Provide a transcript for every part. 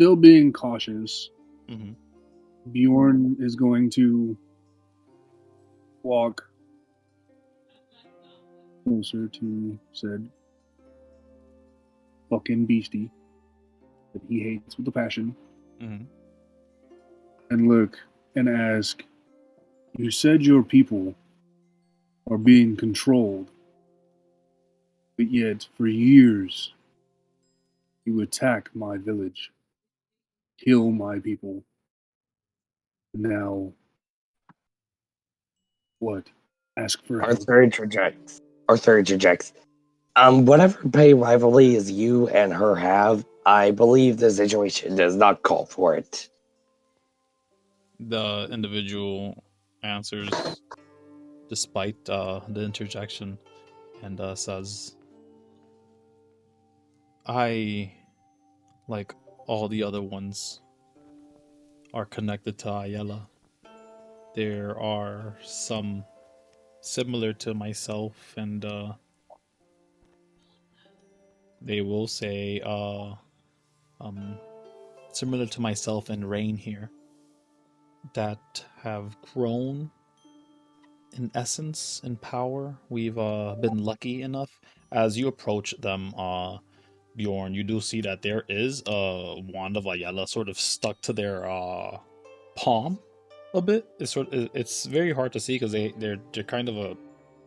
still being cautious, Mm-hmm. Bjorn is going to walk closer to said fucking beastie that he hates with a passion, Mm-hmm. and look and ask, "You said your people are being controlled, but yet for years you attack my village, kill my people. Now, what? Ask for help?" Arthur interjects. Whatever pay rivalries you and her have, I believe the situation does not call for it. The individual answers despite the interjection and says, I, like all the other ones, are connected to Ayala. There are some similar to myself, and they will say, similar to myself and Rain here, that have grown in essence and power. We've been lucky enough. As you approach them, Bjorn, you do see that there is a wand of Ayala sort of stuck to their palm a bit. It's very hard to see because they're kind of a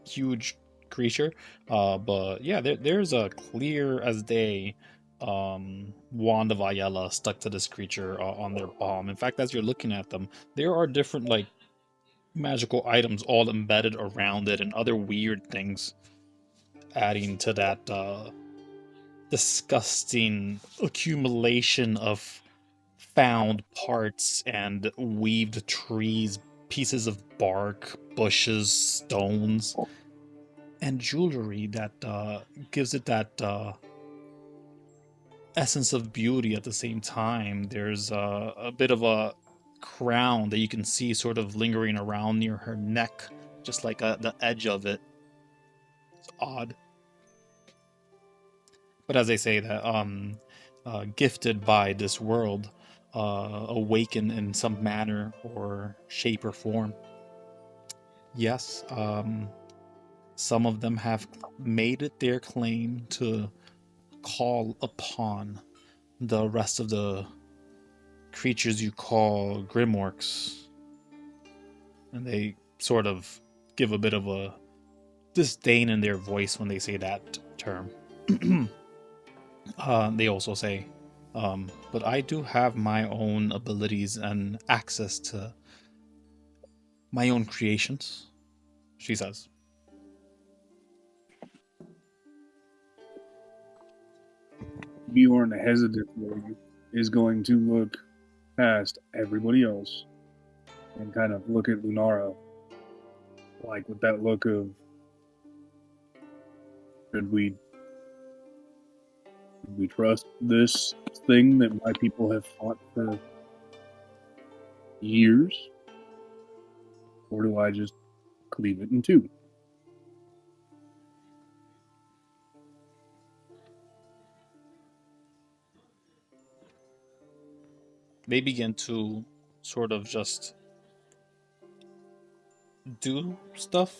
huge creature. But yeah, there's a clear as day wand of Ayala stuck to this creature on their palm. In fact, as you're looking at them, there are different like magical items all embedded around it and other weird things, adding to that disgusting accumulation of found parts and weaved trees, pieces of bark, bushes, stones, and jewelry that gives it that essence of beauty at the same time. There's a bit of a crown that you can see sort of lingering around near her neck, just like the edge of it. It's odd. But as they say that, gifted by this world, awaken in some manner or shape or form. Yes, some of them have made it their claim to call upon the rest of the creatures you call Grimorks. And they sort of give a bit of a disdain in their voice when they say that term. They also say, but I do have my own abilities and access to my own creations, she says. Bjorn hesitantly is going to look past everybody else and kind of look at Lunara, like with that look of, should we trust this thing that my people have fought for years? Or do I just cleave it in two? They begin to sort of just do stuff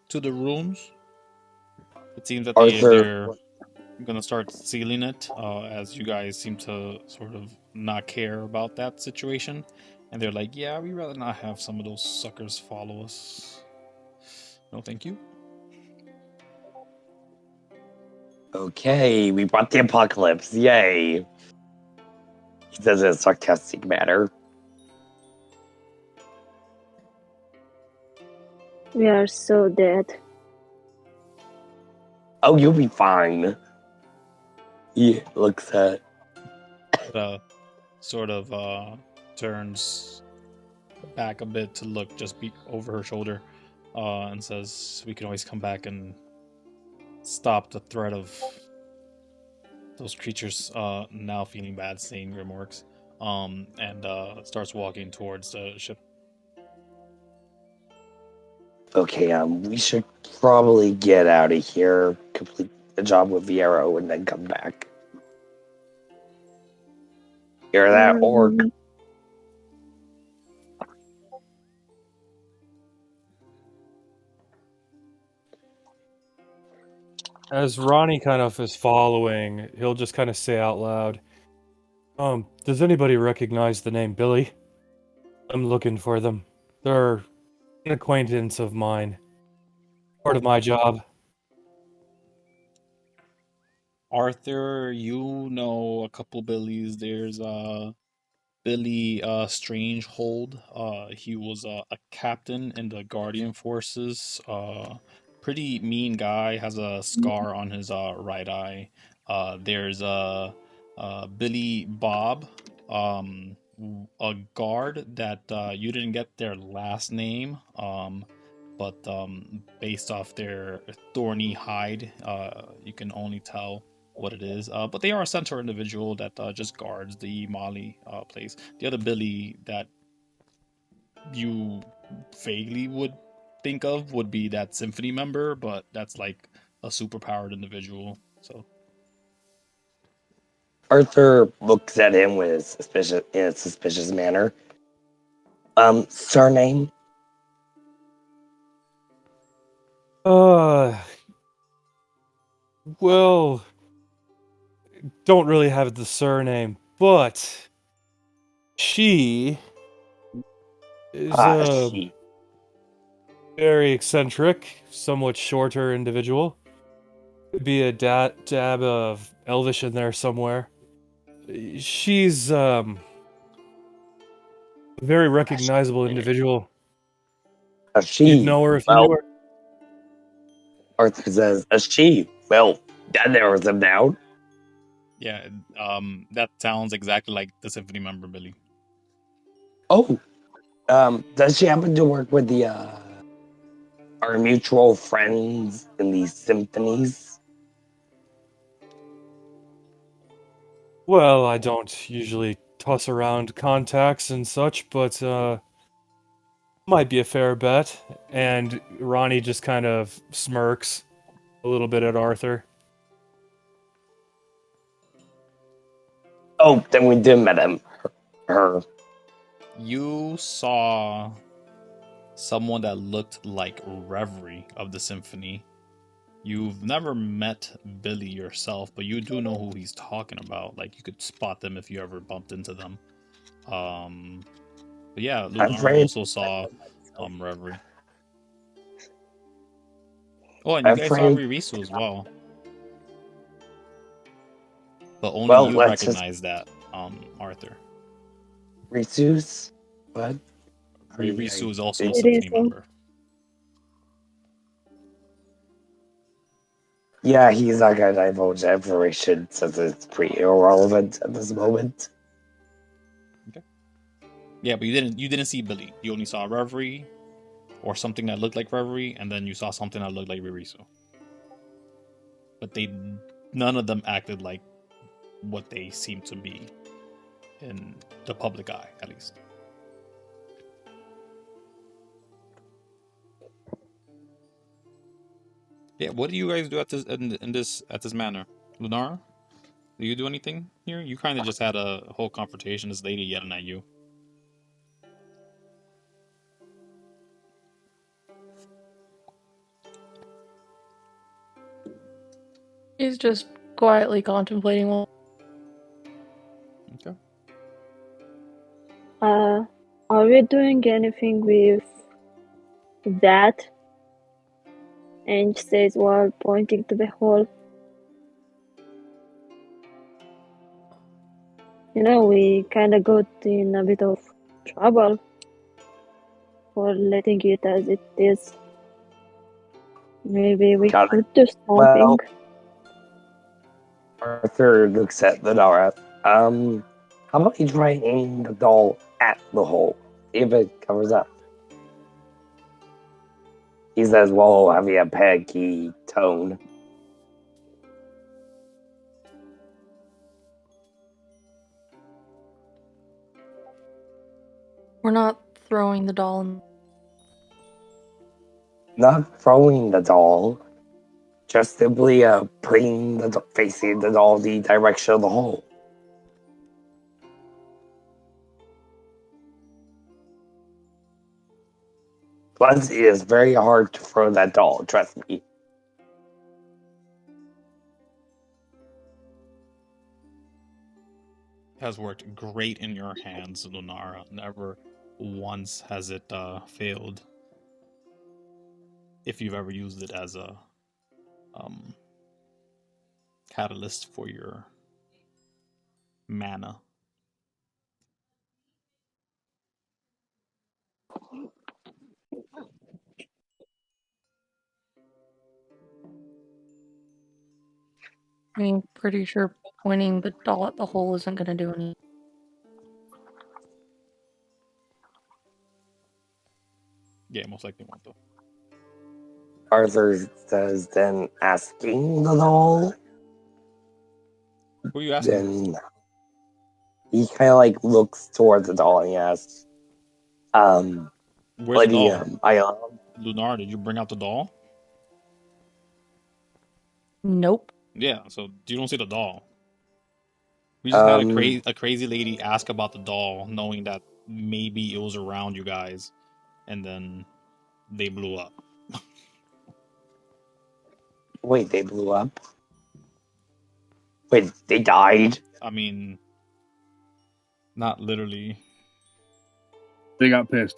to the runes. It seems that they're gonna start sealing it, as you guys seem to sort of not care about that situation. And they're like, yeah, we'd rather not have some of those suckers follow us. No, thank you. Okay, we brought the apocalypse. Yay. He says in a sarcastic manner. We are so dead. Oh, you'll be fine. He looks at... Sort of turns back a bit to look just over her shoulder, and says, we can always come back and stop the threat of those creatures now feeling bad seeing Grimorks, and starts walking towards the ship. Okay, we should probably get out of here, complete the job with Viero, and then come back. Hear that, orc? As Ronnie kind of is following, he'll just kind of say out loud, does anybody recognize the name Billy? I'm looking for them. They're an acquaintance of mine. Part of my job. Arthur, you know a couple Billies. There's Billy Strangehold. He was a captain in the Guardian Forces. Pretty mean guy. Has a scar on his right eye. There's Billy Bob, a guard that you didn't get their last name. But based off their thorny hide, you can only tell what it is. But they are a centaur individual that just guards the Mali place. The other Billy that you vaguely would think of would be that Symphony member, but that's like a superpowered individual. So Arthur looks at him with in a suspicious manner. Surname? Well, don't really have the surname, but she is She. very eccentric, somewhat shorter individual. Could be a dab of Elvish in there somewhere. She's a very recognizable individual. She. You'd know her if you knew her. Arthur says, a she. Well, that narrows him down. yeah, that sounds exactly like the Symphony member Billy. Oh, does she happen to work with the our mutual friends in these symphonies? Well, I don't usually toss around contacts and such, but might be a fair bet. And Ronnie just kind of smirks a little bit at Arthur. Oh, then we did met him. Her. You saw someone that looked like Reverie of the Symphony. You've never met Billy yourself, but you do know who he's talking about. Like, you could spot them if you ever bumped into them. But yeah, Lunara also saw Reverie. Oh, and you guys saw Ririsu as well. But only you recognize that, Arthur. Risu's? What? Ririsu is also a Symphony member. Yeah, he's not going to divulge information since it's pretty irrelevant at this moment. Okay. Yeah, but you didn't see Billy. You only saw Reverie, or something that looked like Reverie, and then you saw something that looked like Ririsu. But none of them acted like what they seem to be in the public eye, at least. Yeah, what do you guys do at this manor? Lunara? Do you do anything here? You kind of just had a whole confrontation. This lady yelling at you. He's just quietly contemplating. Okay. Are we doing anything with that? And says while pointing to the hole. You know, we kinda got in a bit of trouble for letting it as it is. Maybe we could do something. Well, Arthur looks at Lunara. How about you try aiming the doll at the hole? See if it covers up. He says, "Whoa, having a peggy tone." We're not throwing the doll in. Not throwing the doll, just simply putting facing the doll the direction of the hole. But it is very hard to throw that doll, trust me. Has worked great in your hands, Lunara. Never once has it failed. If you've ever used it as a catalyst for your mana. I mean, pretty sure pointing the doll at the hole isn't going to do anything. Yeah, most likely won't though. Arthur says, then asking the doll. Who are you asking? Then he kind of like looks toward the doll and he asks, Where's the doll? Ayala. Lunara, did you bring out the doll? Nope. Yeah, so you don't see the doll. We just had Um, a crazy lady ask about the doll, knowing that maybe it was around you guys, and then they blew up. Wait, they blew up? Wait, they died? I mean, not literally, They got pissed.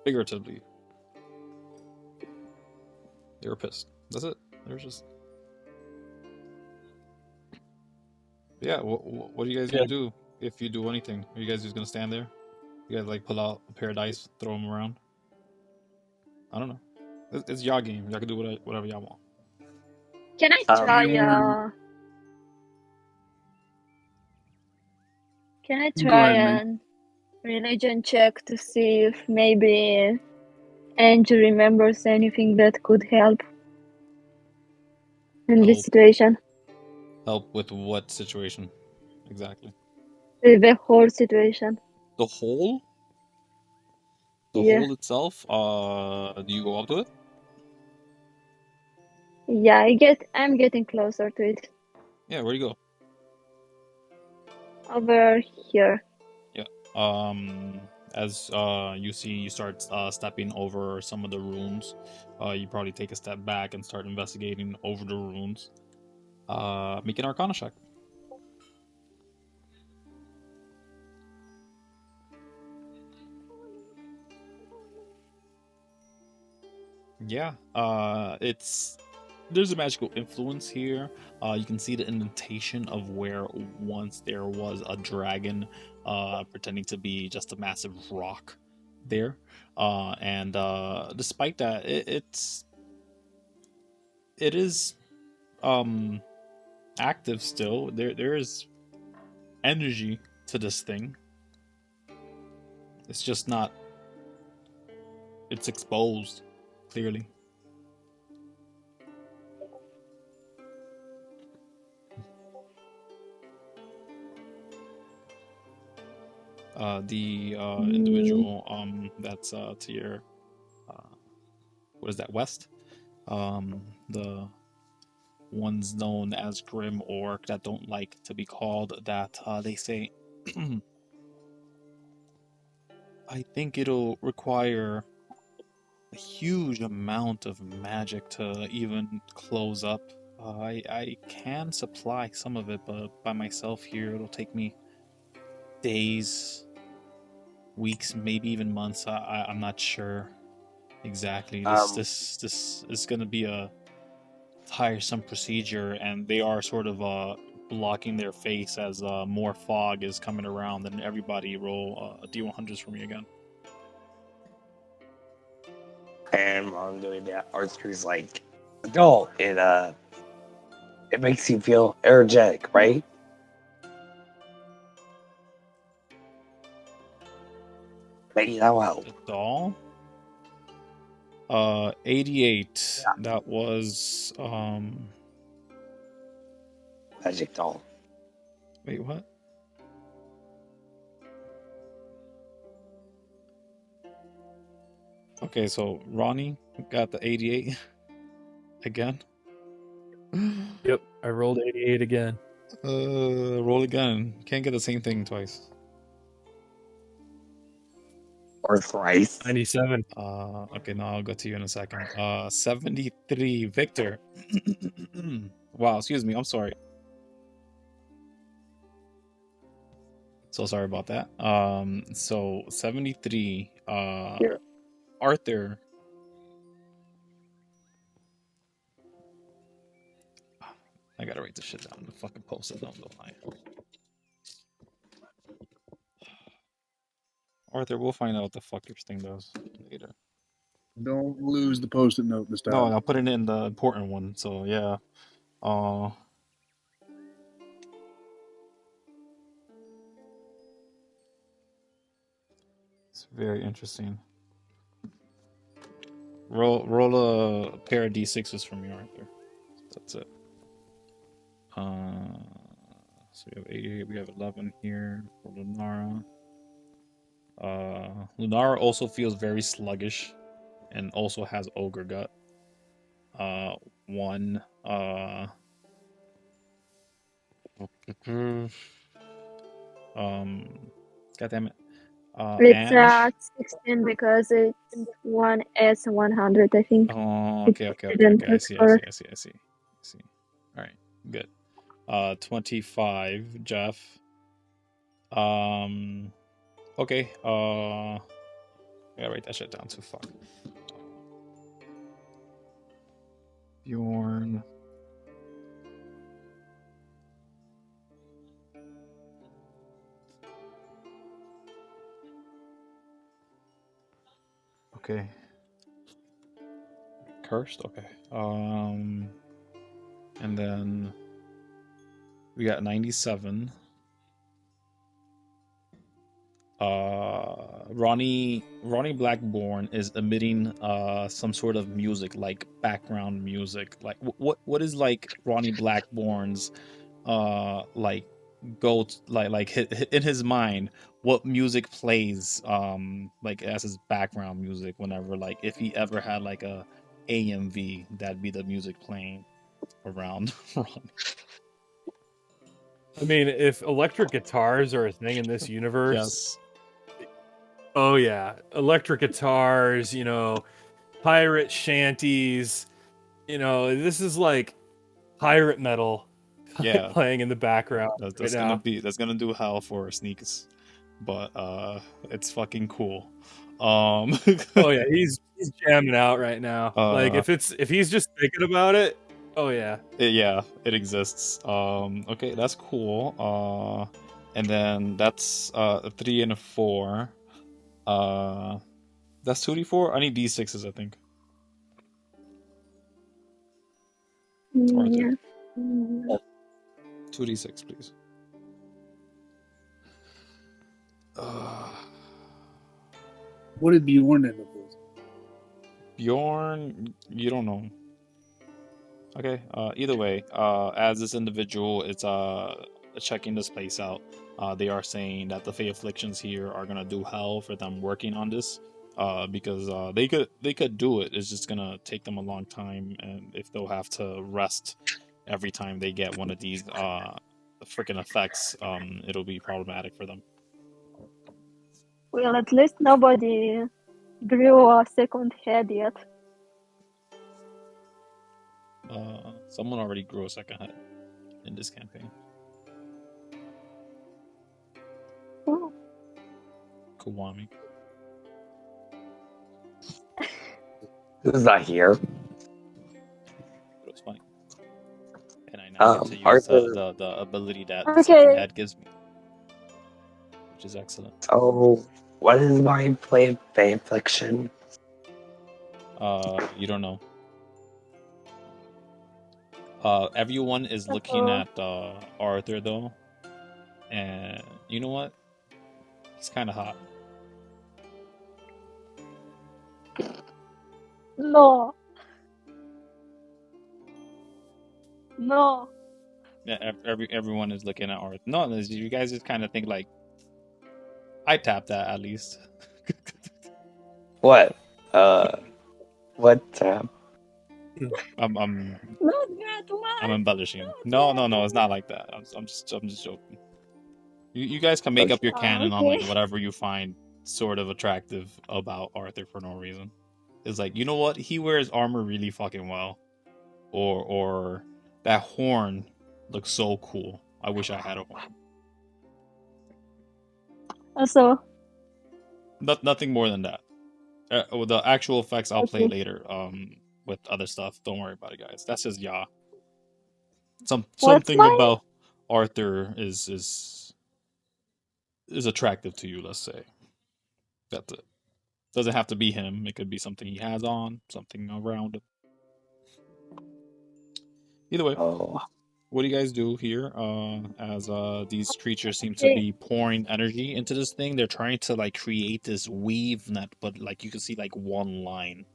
figuratively. They were pissed. That's it. They're just. Yeah, what are you guys gonna do if you do anything? Are you guys just gonna stand there? You guys like pull out a pair of dice, throw them around? I don't know. It's y'all game. Y'all can do whatever y'all want. Can I try Bjorn. Can I Go try ahead, man. a religion check to see if maybe Angie remembers anything that could help in this Help. situation? Help with what situation? Exactly. The whole situation. The hole? The Yeah. hole itself? Do you go up to it? Yeah, I'm getting closer to it. Yeah, where do you go? Over here. Yeah. As you start stepping over some of the runes. You probably take a step back and start investigating over the runes. Make an Arcana check. Yeah. There's a magical influence here. You can see the indentation of where once there was a dragon pretending to be just a massive rock there. And despite that, it is active still. There is energy to this thing. It's just not. It's exposed, clearly. The individual that's to your what is that, west? The ones known as Grim Orc that don't like to be called that, they say I think it'll require a huge amount of magic to even close up. I can supply some of it, but by myself here it'll take me days, weeks, maybe even months. I'm not sure exactly. This is gonna be a tiresome procedure, and they are sort of blocking their face as more fog is coming around. And everybody roll a D100s for me again. And while I'm doing that, Arthur's like, "No, it makes you feel energetic, right?" Maybe that'll help. The doll. 88. Yeah. That was Magic doll. Wait, what? Okay, so Ronnie got the 88 again. Yep, I rolled 88 again. Roll again. Can't get the same thing twice. Or thrice. 97. Okay, no, I'll go to you in a second. 73, Victor. Wow, excuse me, I'm sorry. So sorry about that. So 73, Here. Arthur. I gotta write this shit down. The fucking post it, don't lie. Arthur, we'll find out what the fuck your thing does later. Don't lose the post-it note this time. No, I'll put it in the important one. So yeah. It's very interesting. Roll a pair of d6s from me, Arthur. That's it. So we have 8 here. We have 11 here for Lunara. Lunara also feels very sluggish, and also has ogre gut. 1. God damn it. It's Ange? 16 because it's 1S 100, I think. Oh, It okay. didn't I see. explore. All right, good. 25, Jeff. Okay. I gotta write that shit down. So fuck. Bjorn. Okay. Cursed. Okay. And then we got 97. Ronny Blackborn is emitting some sort of music, like background music. Like what is like Ronny Blackborn's like in his mind, what music plays like as his background music whenever, like, if he ever had like a AMV, that'd be the music playing around Ronny. I mean, if electric guitars are a thing in this universe, Yes. Oh yeah, electric guitars, pirate shanties, this is like pirate metal Yeah. playing in the background. That's gonna do hell for sneakers, but it's fucking cool. Oh yeah, he's jamming out right now. Like if he's just thinking about it, oh yeah. It exists. Okay, that's cool. And then that's a 3 and a 4. That's 2d4. I need d6s, I think. Yeah. 2d6, please. What did Bjorn end up with? Bjorn, you don't know. Okay. Either way, as this individual, it's checking this place out. They are saying that the Fey afflictions here are gonna do hell for them working on this. Because they could do it. It's just gonna take them a long time, and if they'll have to rest every time they get one of these freaking effects, it'll be problematic for them. Well, at least nobody grew a second head yet. Someone already grew a second head in this campaign. Oh. Kiwami. Who's not here? It was funny. And I now get to use Arthur. the ability that the second head gives me, which is excellent. Oh, what is my play Fey affliction? You don't know. Everyone is looking at Arthur though, and you know what? He's kind of hot. No. Yeah, everyone is looking at Arthur. No, you guys just kind of think like, I tapped that at least. What? What tab? I'm Not that one. I'm embellishing. No, it's not like that. I'm just joking. You guys can make up your canon on like whatever you find sort of attractive about Arthur for no reason. It's like, you know what? He wears armor really fucking well. Or that horn looks so cool. I wish I had a horn. Also, Nothing more than that. With the actual effects I'll play Okay. later. With other stuff. Don't worry about it, guys. That's just what's something my about Arthur is attractive to you, let's say. That's it. Doesn't have to be him. It could be something he has on, something around him. Either way, Oh, what do you guys do here? As these creatures seem to Okay. be pouring energy into this thing. They're trying to like create this weave net, but like you can see like one line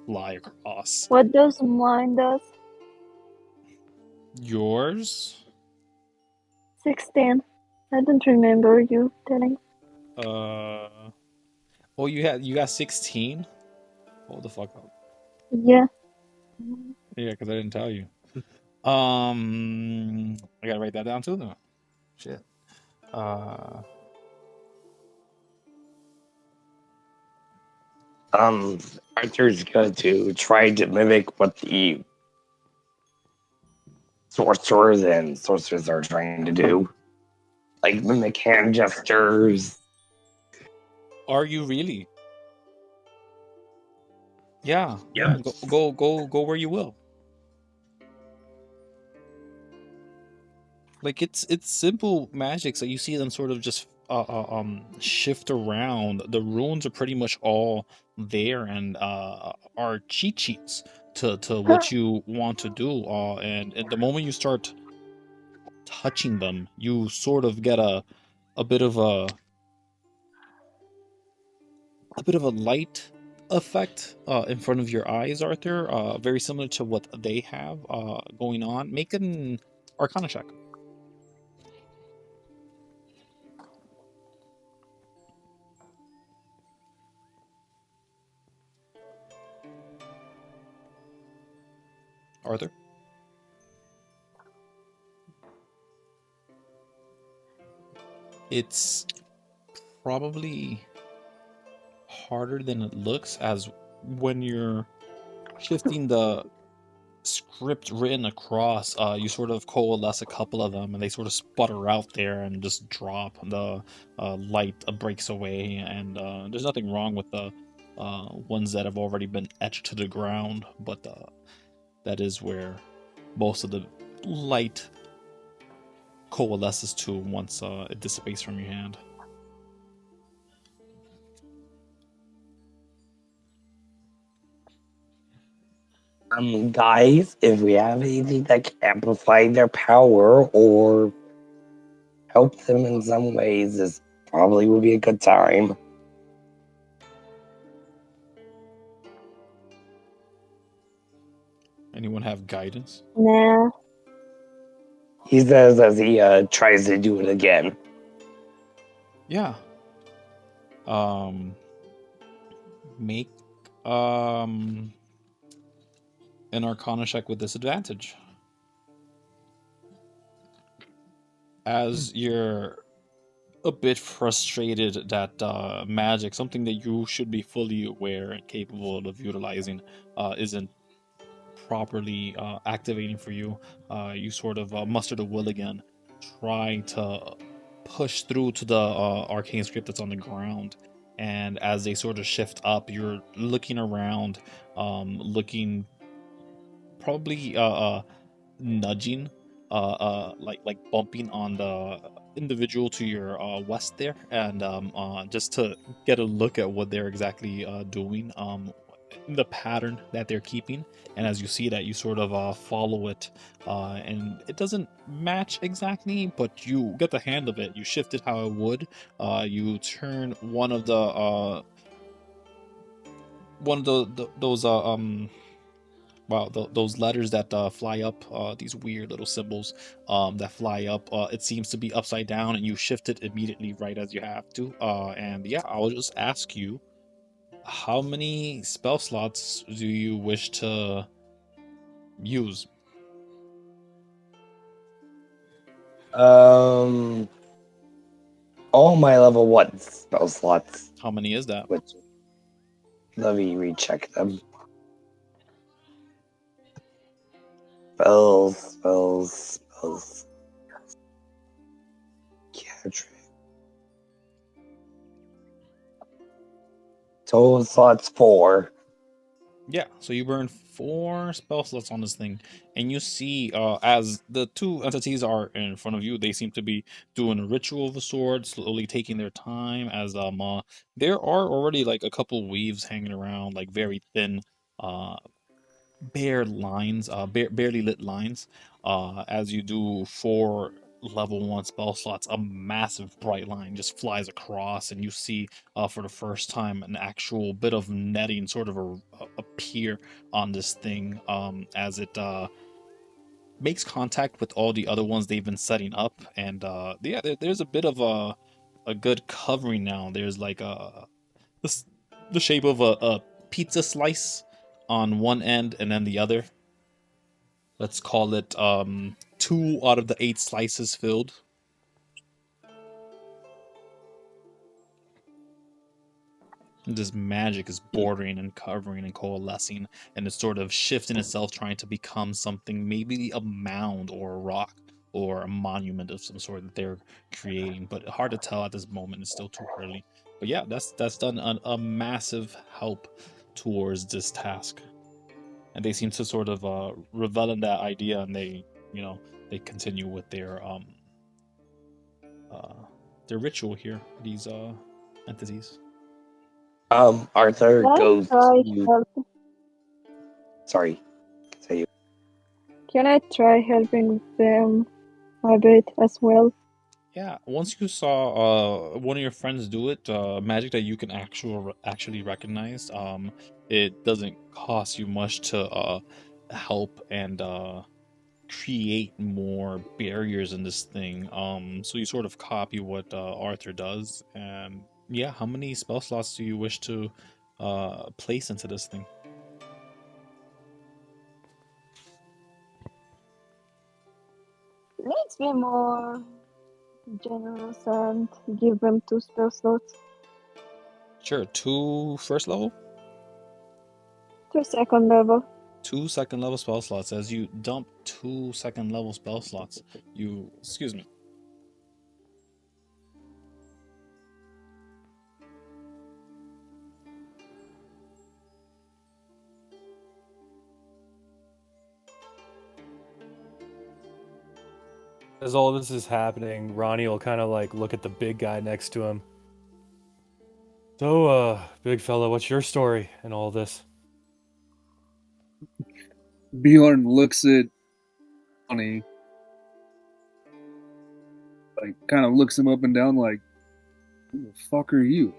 fly across. what does mine does? Yours? 16. I don't remember you telling. Oh, you got 16? Hold the fuck up. Yeah. Yeah, because I didn't tell you. I gotta write that down too, though. Shit. Arthur's going to try to mimic what the sorcerers and sorcerers are trying to do, like mimic hand gestures. Are you really? Yeah. Yeah. Go where you will. Like it's simple magic, so you see them sort of just shift around. The runes are pretty much all there and are cheat sheets to what you want to do. And at the moment you start touching them, you sort of get a bit of a light effect in front of your eyes, Arthur. Very similar to what they have going on. Make an Arcana check. Arthur? It's probably harder than it looks, as when you're shifting the script written across, you sort of coalesce a couple of them and they sort of sputter out there and just drop. The light breaks away, and there's nothing wrong with the ones that have already been etched to the ground, but that is where most of the light coalesces to once it dissipates from your hand. Guys, if we have anything that can amplify their power or help them in some ways, this probably would be a good time. Anyone have guidance? Nah. He says as he tries to do it again. Yeah. Make an Arcana check with disadvantage. As you're a bit frustrated that magic, something that you should be fully aware and capable of utilizing, isn't properly activating for you, you sort of muster the will again, try to push through to the arcane script that's on the ground. And as they sort of shift up, you're looking around, looking probably nudging, like bumping on the individual to your west there, and just to get a look at what they're exactly doing, the pattern that they're keeping. And as you see that, you sort of follow it, and it doesn't match exactly, but you get the hand of it. You shift it how it would. You turn one of those wow, those letters that fly up, these weird little symbols that fly up, it seems to be upside down, and you shift it immediately right as you have to. And yeah, I'll just ask you, how many spell slots do you wish to use? all my level 1 spell slots. How many is that? Which, let me recheck them. Spells. Cantrip. Total slots 4. Yeah, so you burn 4 spell slots on this thing, and you see as the two entities are in front of you, they seem to be doing a ritual of a sort, slowly taking their time. As there are already like a couple weaves hanging around, like very thin, bare lines, barely lit lines. As you do 4 level 1 spell slots, a massive bright line just flies across, and you see for the first time an actual bit of netting sort of appear on this thing as it makes contact with all the other ones they've been setting up. And yeah, there's a bit of a good covering now. There's like the shape of a pizza slice on one end, and then the other. Let's call it 2 out of the 8 slices filled. This magic is bordering and covering and coalescing, and it's sort of shifting itself, trying to become something, maybe a mound or a rock or a monument of some sort that they're creating. But hard to tell at this moment. It's still too early. But yeah, that's done a massive help towards this task. And they seem to sort of revel in that idea, and they continue with their ritual here. These entities. Arthur Can I goes try to... helping? Sorry. Say you. Can I try helping them a bit as well? Yeah, once you saw one of your friends do it, magic that you can actually recognize, it doesn't cost you much to help and create more barriers in this thing. So you sort of copy what Arthur does, and yeah, how many spell slots do you wish to place into this thing? Let's be more generous and give them 2 spell slots. Sure, 2 first level? 2 second level. 2 second level spell slots. As you dump 2 second level spell slots, excuse me. As all this is happening, Ronnie will kind of like look at the big guy next to him. So, big fella, what's your story in all this? Bjorn looks at Ronny, like, kind of looks him up and down, like, who the fuck are you?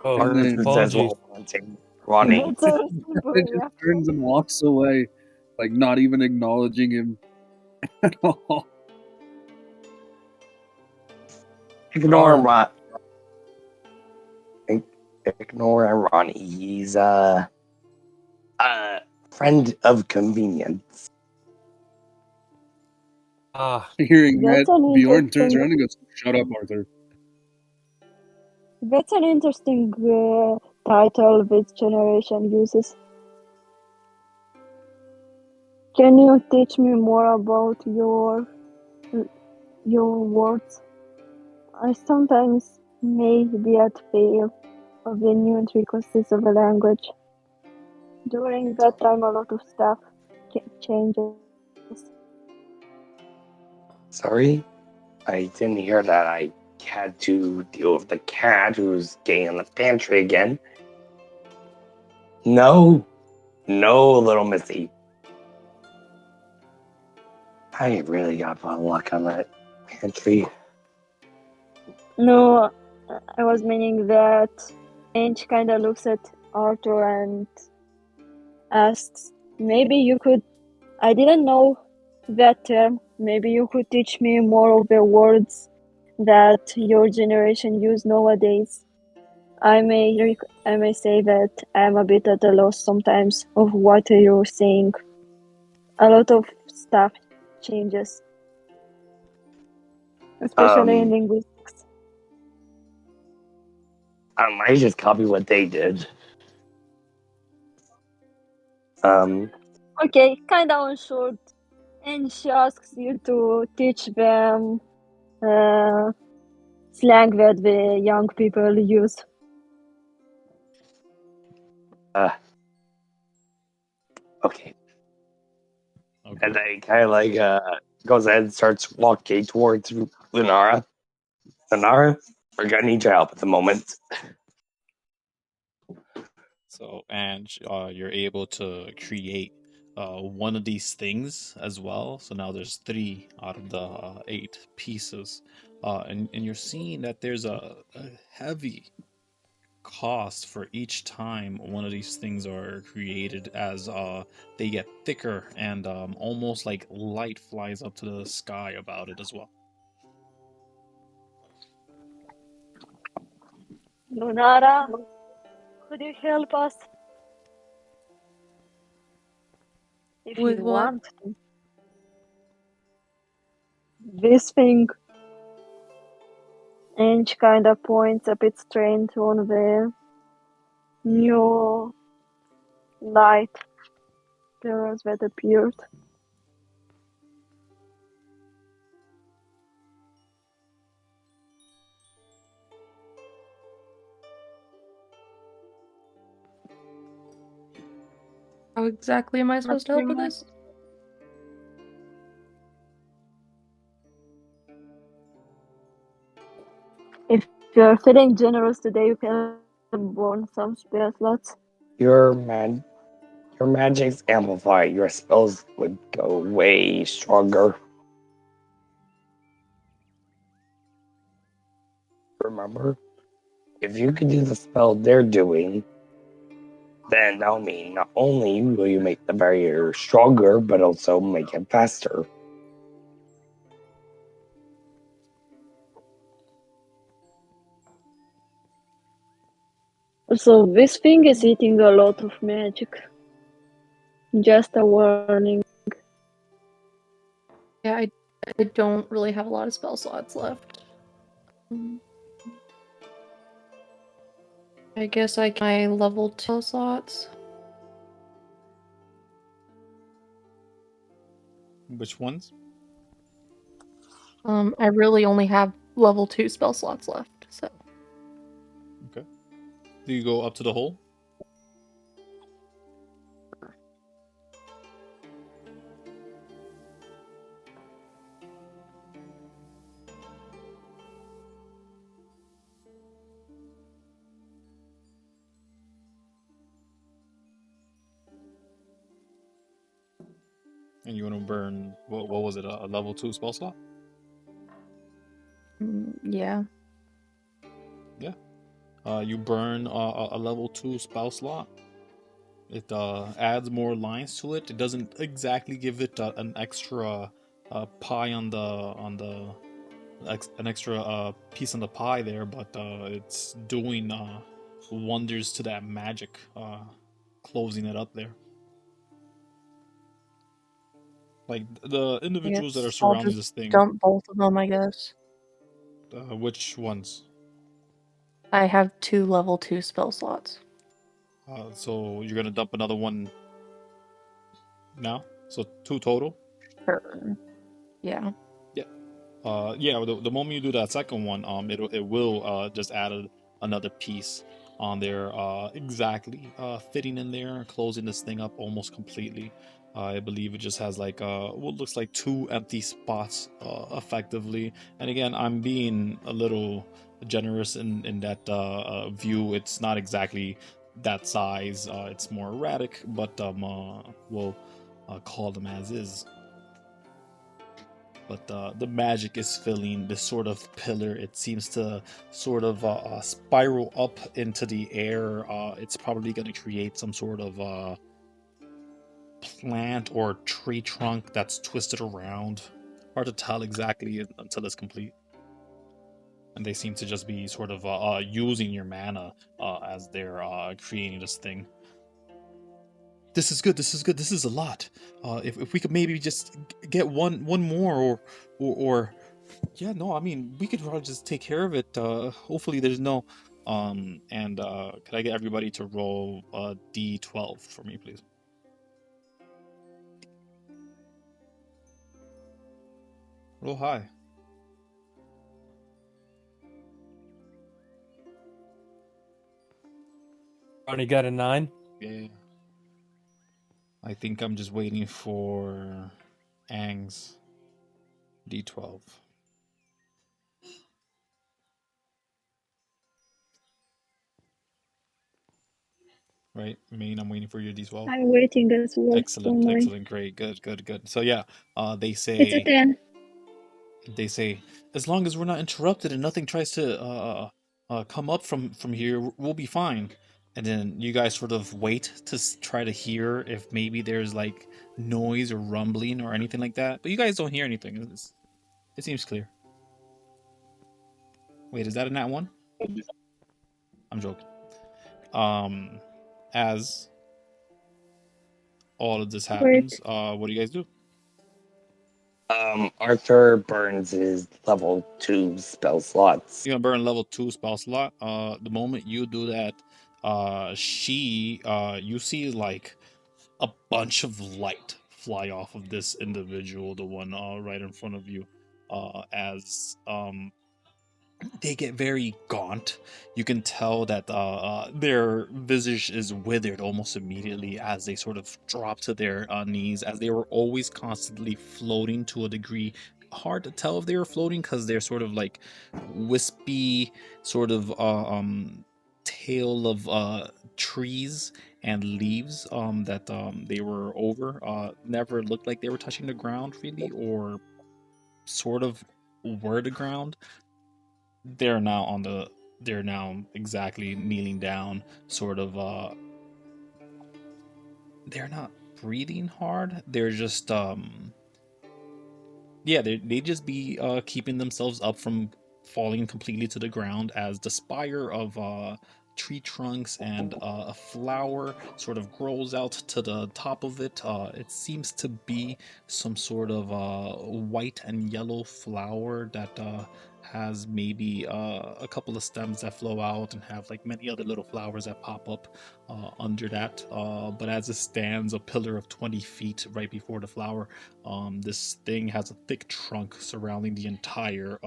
Oh, And then- says apologies. while hunting Ronnie. That's a simple It just turns and walks away, like, not even acknowledging him at all. Ignore Ron. Ignore Ronnie. He's a friend of convenience. Hearing That's that, an Bjorn turns interesting- around and goes, "Shut up, Arthur." That's an interesting title this generation uses. Can you teach me more about your words? I sometimes may be at fail of the new intricacies of the language. During that time, a lot of stuff changes. Sorry? I didn't hear that. I had to deal with the cat who's getting in the pantry again. No, little missy. I really got bad luck on that pantry. No, I was meaning that Ange kind of looks at Arthur and asks, maybe you could, I didn't know that term, maybe you could teach me more of the words that your generation use nowadays. I may say that I'm a bit at a loss sometimes of what you're saying. A lot of stuff changes. especially in linguistics. I just copy what they did. Okay, kind of unsure. And she asks you to teach them slang that the young people use. Okay. Okay. And then he kind of like goes ahead and starts walking towards Lunara. Lunara, we're gonna need your help at the moment. So, and you're able to create one of these things as well. So now there's 3 out of the 8 pieces, and you're seeing that there's a heavy cost for each time one of these things are created, as they get thicker and almost like light flies up to the sky about it as well. Lunara, could you help us? If With you what? want to. This thing. And she kind of points a bit strange on the new light pillars that appeared. How exactly am I supposed to help with this? If you're feeling generous today, you can burn some spare slots. Your magic's amplified. Your spells would go way stronger. Remember, if you can do the spell they're doing, then that'll mean not only will you make the barrier stronger, but also make it faster. So this thing is eating a lot of magic. Just a warning. Yeah, I don't really have a lot of spell slots left. I guess I can my level 2 slots. Which ones? I really only have level 2 spell slots left, so. Okay. Do you go up to the hole? And you want to burn, what was it, a level 2 spell slot? Yeah. Yeah. You burn a level 2 spell slot. It adds more lines to it. It doesn't exactly give it an extra pie on the an extra piece on the pie there, but it's doing wonders to that magic, closing it up there. Like the individuals that are surrounding this thing. Dump both of them, I guess. Which ones? I have 2 level 2 spell slots. So you're gonna dump another one now? So 2 total? Sure. Yeah. Yeah. The moment you do that second one, it will just add another piece on there, exactly fitting in there, closing this thing up almost completely. I believe it just has like what looks like 2 empty spots, effectively. And again, I'm being a little generous in that view. It's not exactly that size. It's more erratic, but we'll call them as is. But the magic is filling this sort of pillar. It seems to sort of spiral up into the air. It's probably going to create some sort of plant or tree trunk that's twisted around. Hard to tell exactly until it's complete. And they seem to just be sort of using your mana as they're creating this thing. This is good. This is good. This is a lot. If we could maybe just get one more, or Yeah, no, I mean, we could probably just take care of it. Hopefully there's no could I get everybody to roll D12 for me, please? Roll high. Ronny got a 9. Yeah. I think I'm just waiting for Ang's D12. Right, Main, I'm waiting for your D12. I'm waiting as well. Excellent, excellent, great, good. So yeah, they It's say a 10. as long as we're not interrupted and nothing tries to come up from here, we'll be fine. And then you guys sort of wait to try to hear if maybe there's like noise or rumbling or anything like that. But you guys don't hear anything. It seems clear. Wait, is that a nat 1? I'm joking. As all of this happens, what do you guys do? Arthur burns his level 2 spell slots. You're gonna burn level 2 spell slot. The moment you do that, you see like a bunch of light fly off of this individual, the one right in front of you, as they get very gaunt. You can tell that their visage is withered almost immediately as they sort of drop to their knees, as they were always constantly floating to a degree. Hard to tell if they were floating because they're sort of like wispy, sort of tail of trees and leaves that they were over. Never looked like they were touching the ground really, or sort of were the ground. They're now exactly kneeling down, sort of they're not breathing hard. They're just they just be keeping themselves up from falling completely to the ground as the spire of tree trunks and a flower sort of grows out to the top of it. It seems to be some sort of white and yellow flower that has maybe a couple of stems that flow out and have like many other little flowers that pop up under that. But as it stands a pillar of 20 feet right before the flower, this thing has a thick trunk surrounding the entire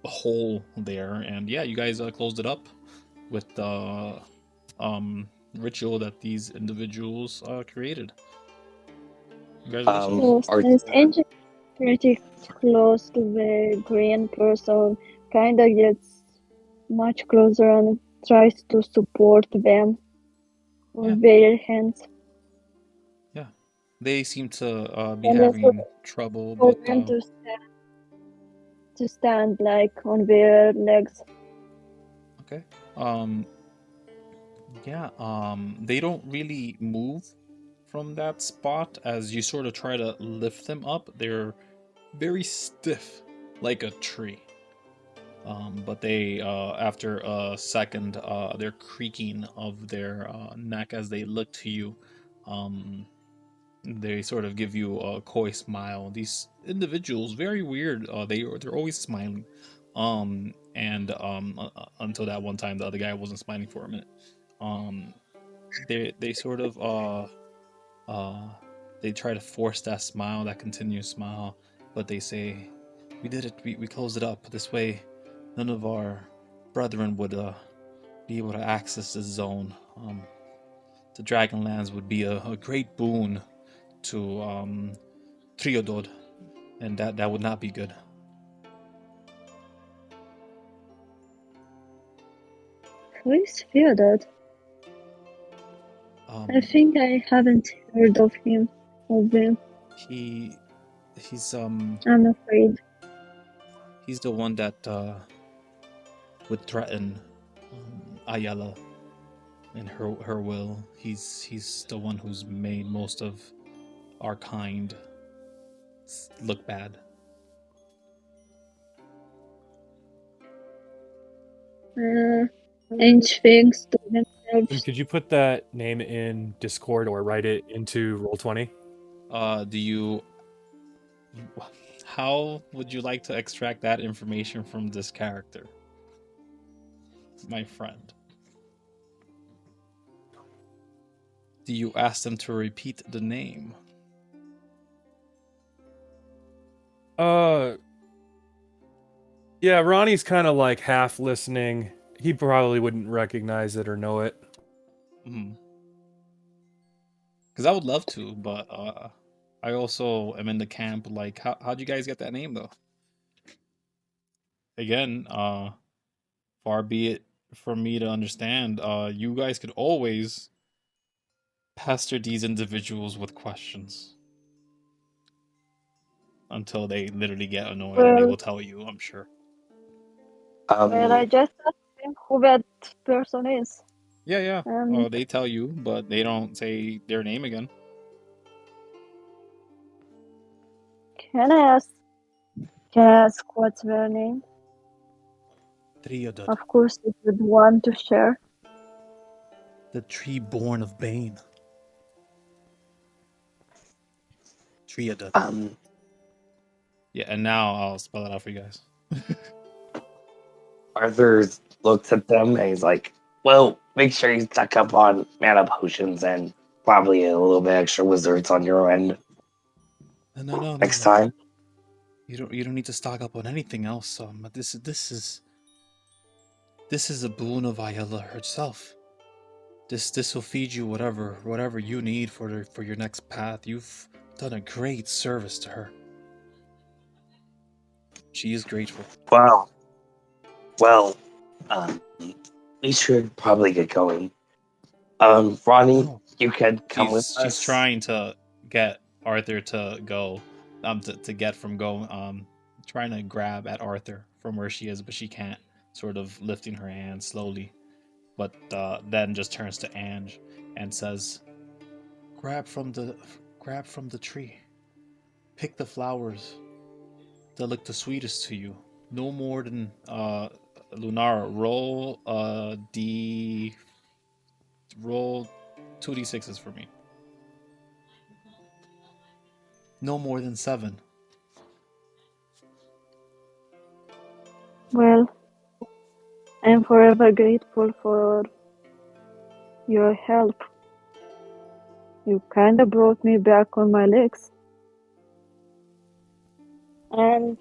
hole there. And yeah, you guys closed it up with the ritual that these individuals created. Congratulations. Since Angel is pretty close to the green person, kinda gets much closer and tries to support them with their hands. Yeah, they seem to be having trouble, for but them to stand like on their legs. Okay. They don't really move from that spot as you sort of try to lift them up. They're very stiff, like a tree. But they, after a second, they're creaking of their neck as they look to you. They sort of give you a coy smile. These individuals, very weird. They're always smiling. Until that one time, the other guy wasn't smiling for a minute. They sort of they try to force that smile, that continuous smile, but they say, "We did it. We closed it up. This way, none of our brethren would be able to access this zone. The Dragonlands would be a great boon to Triodod, and that would not be good." Who is Theodore? I think I haven't heard of him. He's I'm afraid. He's the one that would threaten Ayala and her will. He's the one who's made most of our kind look bad. And things to themselves. Could you put that name in Discord or write it into Roll20? Do you? How would you like to extract that information from this character, my friend? Do you ask them to repeat the name? Yeah, Ronnie's kind of like half listening. He probably wouldn't recognize it or know it. Because I would love to, but I also am in the camp. Like, how'd you guys get that name though? Again, far be it from me to understand. You guys could always pester these individuals with questions until they literally get annoyed, and they will tell you, I'm sure. Well, I just asked him who that person is. Yeah. They tell you, but they don't say their name again. Can I ask what's their name? Triodad. Of course, it would want to share. The tree born of Bane. Triodad. Yeah, and now I'll spell it out for you guys. Arthur looks at them and he's like, well, make sure you stock up on mana potions and probably a little bit extra wizards on your end. No. Next time. You don't need to stock up on anything else. This is a boon of Ayala herself. This will feed you whatever you need for your next path. You've done a great service to her. She is grateful. Well, we should probably get going. Ronnie, you can come with us. She's trying to get Arthur to go, to get from going, trying to grab at Arthur from where she is, but she can't. Sort of lifting her hand slowly, but then just turns to Ange and says, "Grab from the tree. Pick the flowers that look the sweetest to you. No more than Lunara. Roll roll 2d6s for me. No more than 7. Well, I'm forever grateful for your help. You kinda brought me back on my legs. And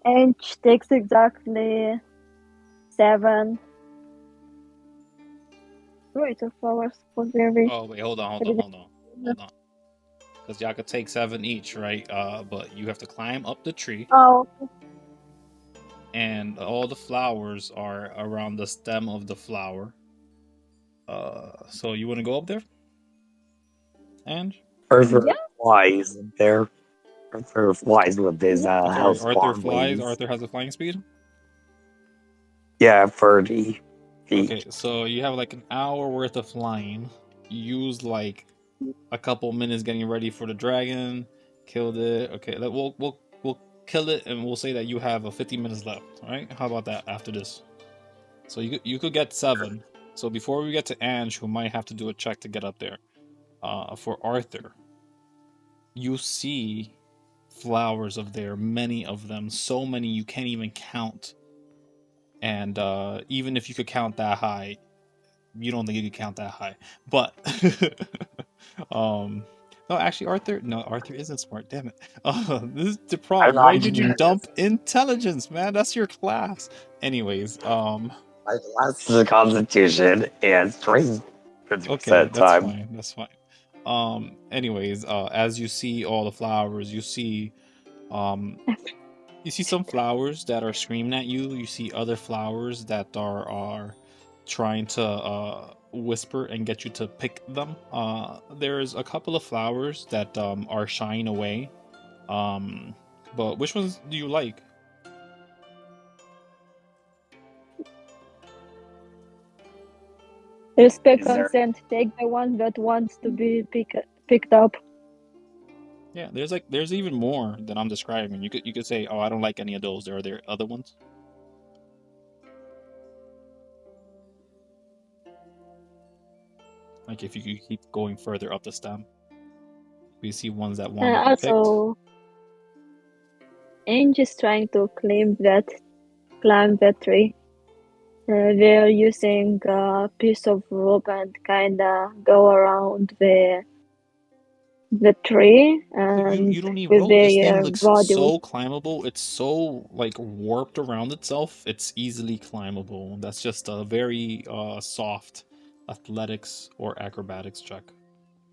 Ange takes exactly 7 Ririsu flowers for their wish. Oh wait, hold on. Because y'all could take 7 each, right? But you have to climb up the tree. Oh. And all the flowers are around the stem of the flower. So you want to go up there? Ange? Arthur flies there. Arthur flies with his house. Arthur flies. Arthur has a flying speed? Yeah, 30 feet. Okay, so you have like an hour worth of flying. You used like a couple minutes getting ready for the dragon. Killed it. Okay, we'll kill it, and we'll say that you have 50 minutes left. All right? How about that after this? So you could get 7. So before we get to Ange, who might have to do a check to get up there, for Arthur, you see flowers of there, many of them, so many you can't even count. And even if you could count that high, you don't think you could count that high. But no, actually, Arthur isn't smart. Damn it! This is the problem. Why did you dump intelligence, man? That's your class. Anyways, my class is a Constitution and strength. Okay, that's fine. Anyways, as you see all the flowers, you see some flowers that are screaming at you. You see other flowers that are trying to whisper and get you to pick them. There's a couple of flowers that are shying away. But which ones do you like? Respect consent. Take the one that wants to be picked up. Yeah, there's even more than I'm describing. You could say, oh, I don't like any of those. Are there other ones? Like if you could keep going further up the stem, we see ones that want to be picked. Ange is trying to climb that tree. We're using a piece of rope and kinda go around the tree and You don't need with rope. This thing their looks body. so climbable. It's so like warped around itself. It's easily climbable. That's just a very soft athletics or acrobatics check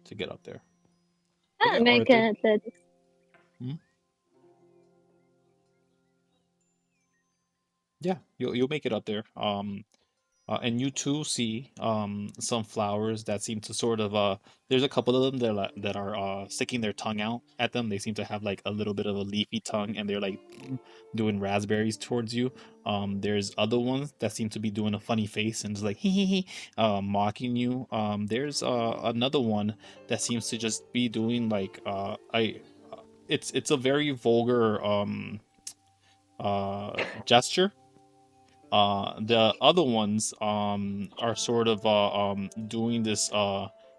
to get up there. But yeah, Make Arthur. an athletics. Yeah, you'll make it up there. And you too see some flowers that seem to sort of there's a couple of them that are sticking their tongue out at them. They seem to have like a little bit of a leafy tongue, and they're like doing raspberries towards you. There's other ones that seem to be doing a funny face and just like hee mocking you. There's another one that seems to just be doing like it's a very vulgar gesture. The other ones are sort of doing this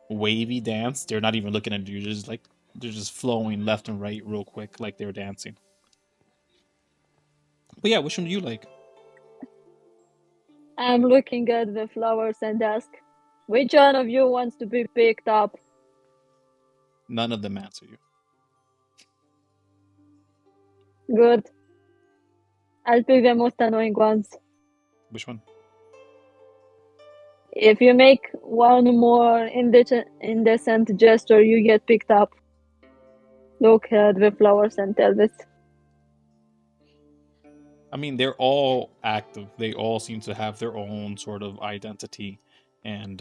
wavy dance. They're not even looking at you, just like they're just flowing left and right real quick like they're dancing. But yeah, which one do you like? I'm looking at the flowers and ask, which one of you wants to be picked up? None of them answer you. Good. I'll pick the most annoying ones. Which one? If you make one more indecent gesture, you get picked up. Look at the flowers and tell this. I mean, they're all active. They all seem to have their own sort of identity, and